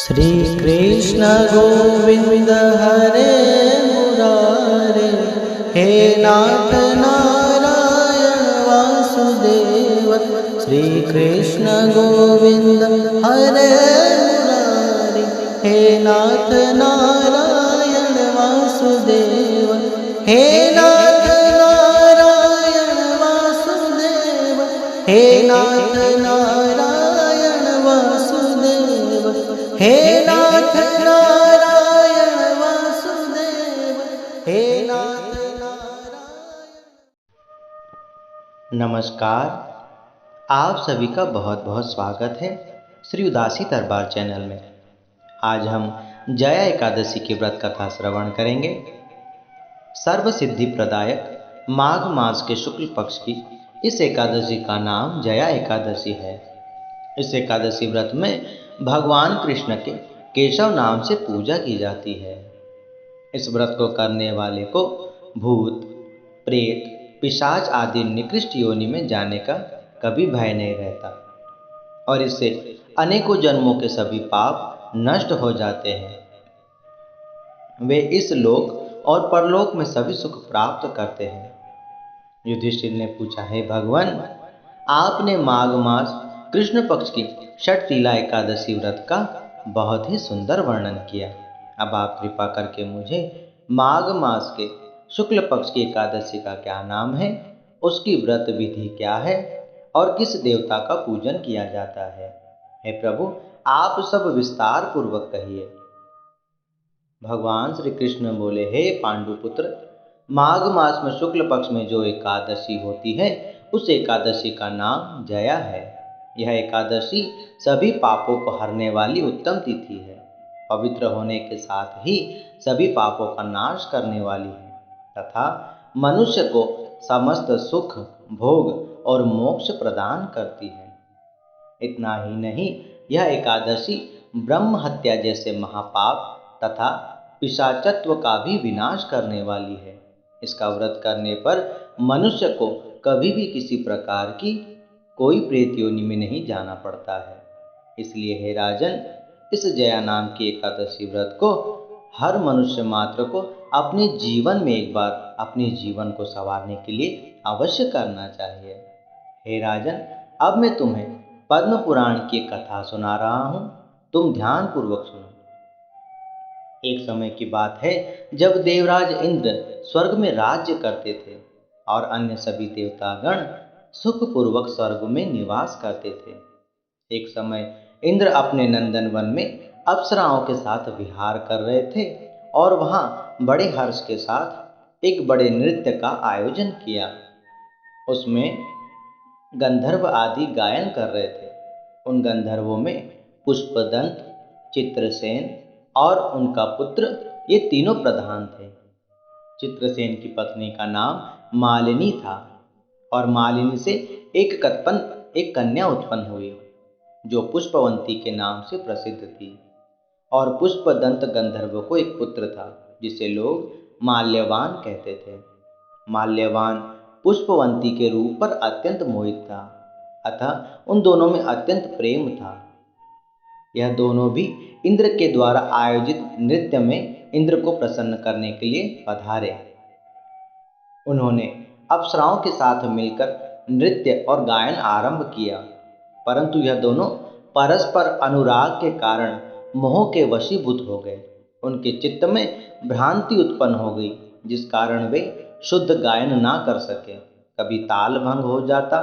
श्री कृष्ण गोविंद हरे मुरारे, हे नाथ नारायण वासुदेव। श्री कृष्ण गोविंद हरे मुरारे, हे नाथ नारायण वासुदेव। हे नाथ नारायण वासुदेव, हे नाथ नारायण वासुदेव, हे नाथ नारायण वासुदेव, हे नाथ नारायण। नमस्कार, आप सभी का बहुत बहुत स्वागत है श्री उदासी दरबार चैनल में। आज हम जया एकादशी की व्रत कथा श्रवण करेंगे। सर्व सिद्धि प्रदायक माघ मास के शुक्ल पक्ष की इस एकादशी का नाम जया एकादशी है। इस एकादशी व्रत में भगवान कृष्ण के केशव नाम से पूजा की जाती है। इस व्रत को करने वाले को भूत, प्रेत, पिशाच आदि निकृष्ट योनि में जाने का कभी भय नहीं रहता और इससे अनेकों जन्मों के सभी पाप नष्ट हो जाते हैं। वे इस लोक और परलोक में सभी सुख प्राप्त करते हैं। युधिष्ठिर ने पूछा, हे भगवान, आपने माघ मास कृष्ण पक्ष की षटतिला एकादशी व्रत का बहुत ही सुंदर वर्णन किया। अब आप कृपा करके मुझे माघ मास के शुक्ल पक्ष की एकादशी का क्या नाम है, उसकी व्रत विधि क्या है और किस देवता का पूजन किया जाता है। हे प्रभु, आप सब विस्तार पूर्वक कहिए। भगवान श्री कृष्ण बोले, हे पांडुपुत्र, माघ मास में शुक्ल पक्ष में जो एकादशी होती है उस एकादशी का नाम जया है। यह एकादशी सभी पापों को हरने वाली उत्तम तिथि है। पवित्र होने के साथ ही सभी पापों का नाश करने वाली है तथा मनुष्य को समस्त सुख, भोग और मोक्ष प्रदान करती है। इतना ही नहीं, यह एकादशी ब्रह्म हत्या जैसे महापाप तथा पिशाचत्व का भी विनाश करने वाली है। इसका व्रत करने पर मनुष्य को कभी भी किसी प्रकार की कोई प्रेत योनि में नहीं जाना पड़ता है। इसलिए हे राजन, इस जया नाम की एकादशी व्रत को हर मनुष्य मात्र को अपने जीवन में एक बार अपने जीवन को संवारने के लिए अवश्य करना चाहिए। हे राजन, अब मैं तुम्हें पद्म पुराण की कथा सुना रहा हूँ, तुम ध्यान पूर्वक सुनो। एक समय की बात है जब देवराज इंद्र स्वर्ग में राज्य करते थे और अन्य सभी देवतागण सुखपूर्वक स्वर्ग में निवास करते थे। एक समय इंद्र अपने नंदन वन में अप्सराओं के साथ विहार कर रहे थे और वहां बड़े हर्ष के साथ एक बड़े नृत्य का आयोजन किया। उसमें गंधर्व आदि गायन कर रहे थे। उन गंधर्वों में पुष्पदंत, चित्रसेन और उनका पुत्र, ये तीनों प्रधान थे। चित्रसेन की पत्नी का नाम मालिनी था और मालिनी से एक कन्या उत्पन्न हुई जो पुष्पवंती के नाम से प्रसिद्ध थी। और पुष्पदंत गंधर्व को एक पुत्र था जिसे लोग माल्यवान कहते थे। माल्यवान पुष्पवंती के रूप पर अत्यंत मोहित था, अतः उन दोनों में अत्यंत प्रेम था। यह दोनों भी इंद्र के द्वारा आयोजित नृत्य में इंद्र को प्रसन्न करने के लिए पधारे। उन्होंने अप्सराओं के साथ मिलकर नृत्य और गायन आरंभ किया, परंतु यह दोनों परस्पर अनुराग के कारण मोह के वशीभूत हो गए। उनके चित्त में भ्रांति उत्पन्न हो गई, जिस कारण वे शुद्ध गायन ना कर सके। कभी ताल भंग हो जाता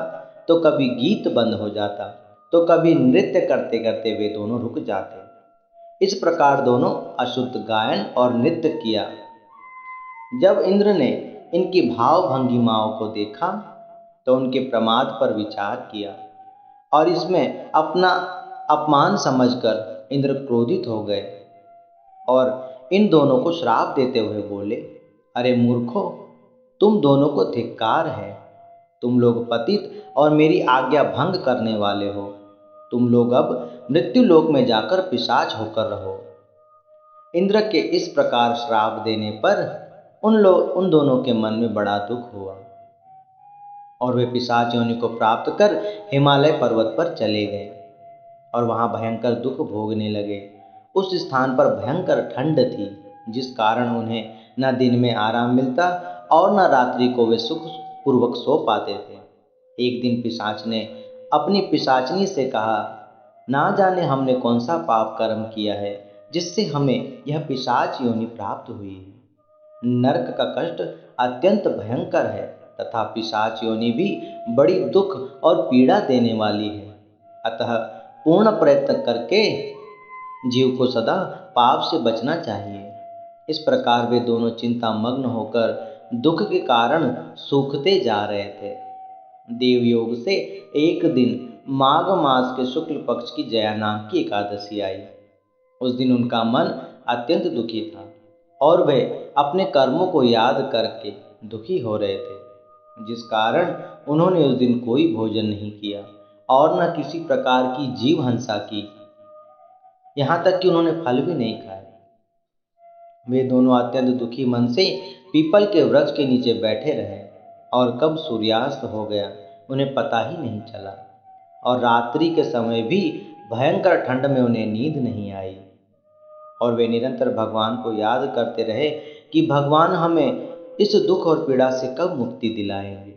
तो कभी गीत बंद हो जाता तो कभी नृत्य करते करते वे दोनों रुक जाते। इस प्रकार दोनों अशुद्ध गायन और नृत्य किया। जब इंद्र ने इनकी भाव भंगिमाओं को देखा तो उनके प्रमाद पर विचार किया और इसमें अपना अपमान समझकर इंद्र क्रोधित हो गए और इन दोनों को श्राप देते हुए बोले, अरे मूर्खों, तुम दोनों को धिक्कार है। तुम लोग पतित और मेरी आज्ञा भंग करने वाले हो। तुम लोग अब मृत्यु लोक में जाकर पिशाच होकर रहो। इंद्र के इस प्रकार श्राप देने पर उन दोनों के मन में बड़ा दुख हुआ और वे पिशाच योनि को प्राप्त कर हिमालय पर्वत पर चले गए और वहां भयंकर दुख भोगने लगे। उस स्थान पर भयंकर ठंड थी, जिस कारण उन्हें न दिन में आराम मिलता और न रात्रि को वे सुख पूर्वक सो पाते थे। एक दिन पिशाच ने अपनी पिशाचनी से कहा, ना जाने हमने कौन सा पाप कर्म किया है जिससे हमें यह पिशाच योनि प्राप्त हुई है। नरक का कष्ट अत्यंत भयंकर है तथा पिशाच योनि भी बड़ी दुख और पीड़ा देने वाली है। अतः पूर्ण प्रयत्न करके जीव को सदा पाप से बचना चाहिए। इस प्रकार वे दोनों चिंता मग्न होकर दुख के कारण सूखते जा रहे थे। देवयोग से एक दिन माघ मास के शुक्ल पक्ष की जया नाम की एकादशी आई। उस दिन उनका मन अत्यंत दुखी था और वे अपने कर्मों को याद करके दुखी हो रहे थे, जिस कारण उन्होंने उस दिन कोई भोजन नहीं किया और न किसी प्रकार की जीव हिंसा की, यहाँ तक कि उन्होंने फल भी नहीं खाए। वे दोनों अत्यंत दुखी मन से पीपल के वृक्ष के नीचे बैठे रहे और कब सूर्यास्त हो गया उन्हें पता ही नहीं चला और रात्रि के समय भी भयंकर ठंड में उन्हें नींद नहीं आई और वे निरंतर भगवान को याद करते रहे कि भगवान हमें इस दुख और पीड़ा से कब मुक्ति दिलाएंगे।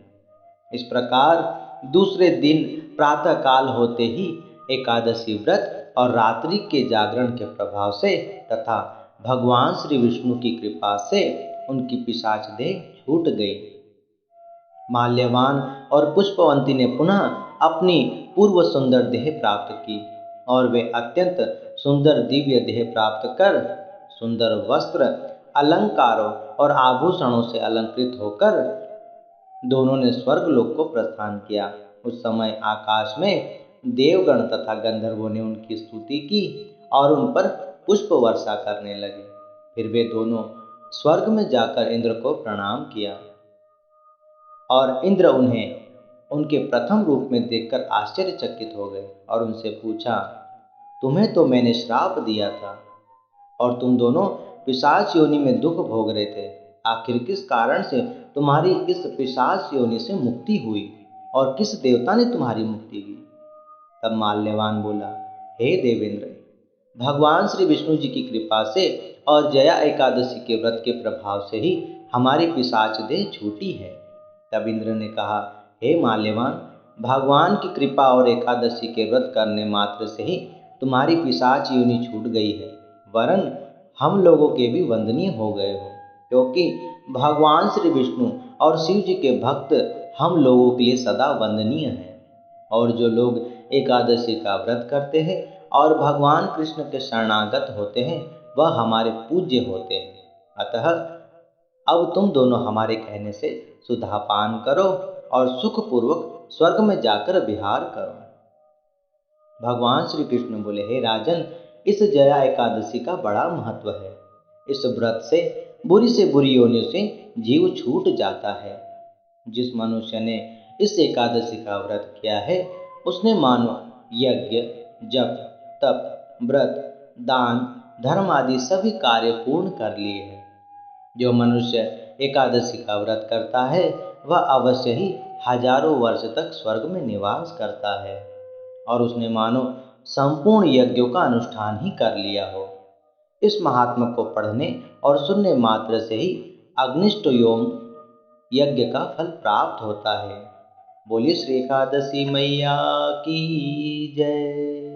इस प्रकार दूसरे दिन प्रातः काल होते ही एकादशी व्रत और रात्रि के जागरण के प्रभाव से तथा भगवान श्री विष्णु की कृपा से उनकी पिशाच देह छूट गई। माल्यवान और पुष्पवंती ने पुनः अपनी पूर्व सुंदर देह प्राप्त की और वे अत्यंत सुंदर दिव्य देह प्राप्त कर सुंदर वस्त्र, अलंकारों और आभूषणों से अलंकृत होकर दोनों ने स्वर्गलोक को प्रस्थान किया। उस समय आकाश में देवगण तथा गंधर्वों ने उनकी स्तुति की और उन पर पुष्प वर्षा करने लगे। फिर वे दोनों स्वर्ग में जाकर इंद्र को प्रणाम किया और इंद्र उन्हें उनके प्रथम रूप में देखकर आश्चर्यचकित हो गए और उनसे पूछा, तुम्हें तो मैंने श्राप दिया था और तुम दोनों पिशाच योनि में दुख भोग रहे थे। आखिर किस कारण से तुम्हारी इस पिशाच योनि से मुक्ति हुई और किस देवता ने तुम्हारी मुक्ति की? तब माल्यवान बोला, हे देवेंद्र, भगवान श्री विष्णु जी की कृपा से और जया एकादशी के व्रत के प्रभाव से ही हमारी पिशाच देह छूटी है। तब इंद्र ने कहा, हे माल्यवान, भगवान की कृपा और एकादशी के व्रत करने मात्र से ही तुम्हारी पिशाच योनि छूट गई है, वरन हम लोगों के भी वंदनीय हो गए हो, क्योंकि भगवान श्री विष्णु और शिव जी के भक्त हम लोगों के लिए सदा वंदनीय हैं। और जो लोग एकादशी का व्रत करते हैं और भगवान कृष्ण के शरणागत होते हैं वह हमारे पूज्य होते हैं। अतः अब तुम दोनों हमारे कहने से सुधापान करो और सुखपूर्वक स्वर्ग में जाकर विहार करो। भगवान श्री कृष्ण बोले, हे राजन, इस जया एकादशी का बड़ा महत्व है। इस व्रत से बुरी योनियों से जीव छूट जाता है। जिस मनुष्य ने इस एकादशी का व्रत किया है उसने मानो यज्ञ, जप, तप, व्रत, दान, धर्म आदि सभी कार्य पूर्ण कर लिए हैं। जो मनुष्य एकादशी का व्रत करता है वह अवश्य ही हजारों वर्ष तक स्वर्ग में निवास करता है और उसने मानो संपूर्ण यज्ञों का अनुष्ठान ही कर लिया हो। इस महात्मा को पढ़ने और सुनने मात्र से ही अग्निष्ट योम यज्ञ का फल प्राप्त होता है। बोलिए श्री एकादशी मैया की जय।